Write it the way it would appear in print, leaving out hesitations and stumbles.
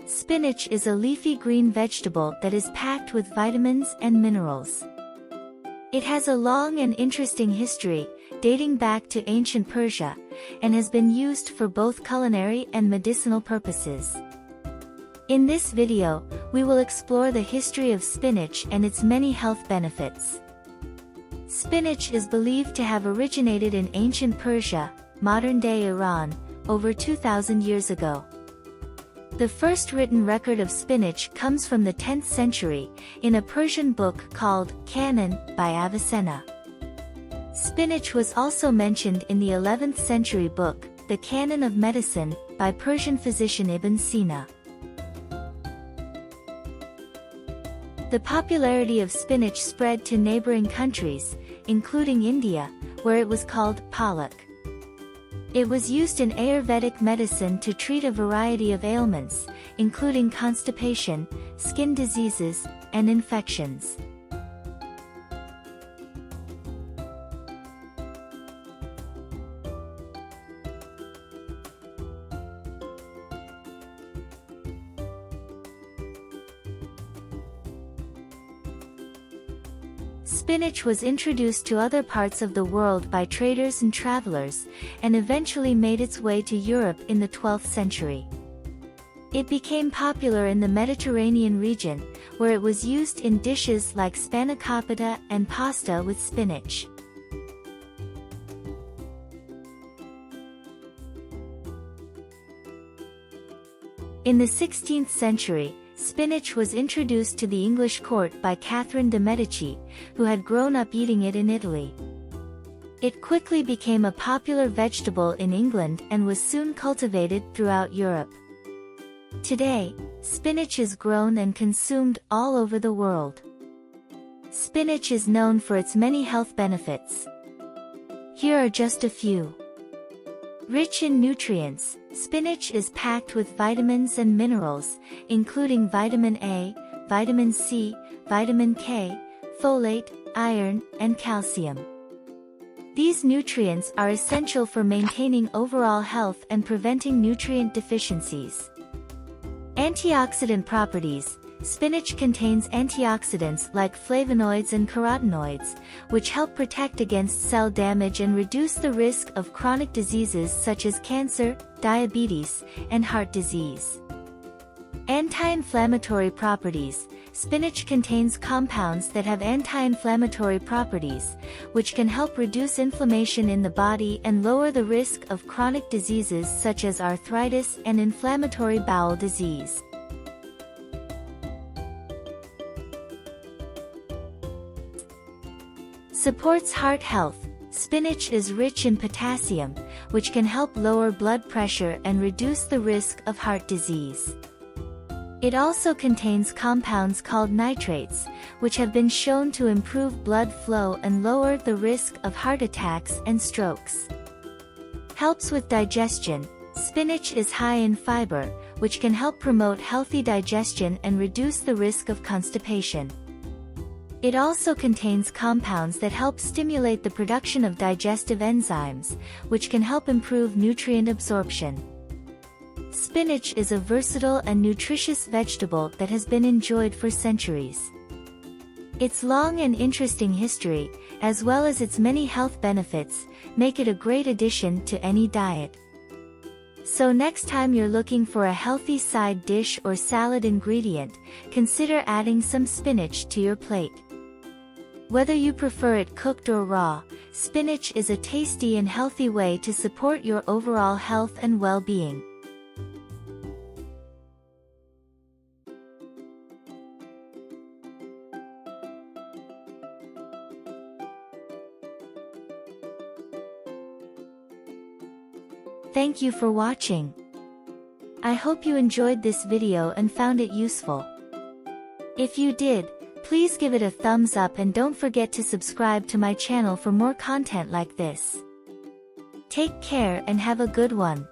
Spinach is a leafy green vegetable that is packed with vitamins and minerals. It has a long and interesting history, dating back to ancient Persia, and has been used for both culinary and medicinal purposes. In this video, we will explore the history of spinach and its many health benefits. Spinach is believed to have originated in ancient Persia, modern-day Iran, over 2,000 years ago. The first written record of spinach comes from the 10th century, in a Persian book called Canon by Avicenna. Spinach was also mentioned in the 11th century book, the Canon of Medicine, by Persian physician Ibn Sina. The popularity of spinach spread to neighboring countries, including India, where it was called palak. It was used in Ayurvedic medicine to treat a variety of ailments, including constipation, skin diseases, and infections. Spinach was introduced to other parts of the world by traders and travelers, and eventually made its way to Europe in the 12th century. It became popular in the Mediterranean region, where it was used in dishes like spanakopita and pasta with spinach. In the 16th century, spinach was introduced to the English court by Catherine de' Medici, who had grown up eating it in Italy. It quickly became a popular vegetable in England and was soon cultivated throughout Europe. Today, spinach is grown and consumed all over the world. Spinach is known for its many health benefits. Here are just a few. Rich in nutrients, spinach is packed with vitamins and minerals, including vitamin A, vitamin C, vitamin K, folate, iron, and calcium. These nutrients are essential for maintaining overall health and preventing nutrient deficiencies. Antioxidant properties. Spinach contains antioxidants like flavonoids and carotenoids, which help protect against cell damage and reduce the risk of chronic diseases such as cancer, diabetes, and heart disease. Anti-inflammatory properties. Spinach contains compounds that have anti-inflammatory properties, which can help reduce inflammation in the body and lower the risk of chronic diseases such as arthritis and inflammatory bowel disease. Supports heart health. Spinach is rich in potassium, which can help lower blood pressure and reduce the risk of heart disease. It also contains compounds called nitrates, which have been shown to improve blood flow and lower the risk of heart attacks and strokes. Helps with digestion. Spinach is high in fiber, which can help promote healthy digestion and reduce the risk of constipation. It also contains compounds that help stimulate the production of digestive enzymes, which can help improve nutrient absorption. Spinach is a versatile and nutritious vegetable that has been enjoyed for centuries. Its long and interesting history, as well as its many health benefits, make it a great addition to any diet. So next time you're looking for a healthy side dish or salad ingredient, consider adding some spinach to your plate. Whether you prefer it cooked or raw, spinach is a tasty and healthy way to support your overall health and well-being. Thank you for watching. I hope you enjoyed this video and found it useful. If you did, please give it a thumbs up and don't forget to subscribe to my channel for more content like this. Take care and have a good one.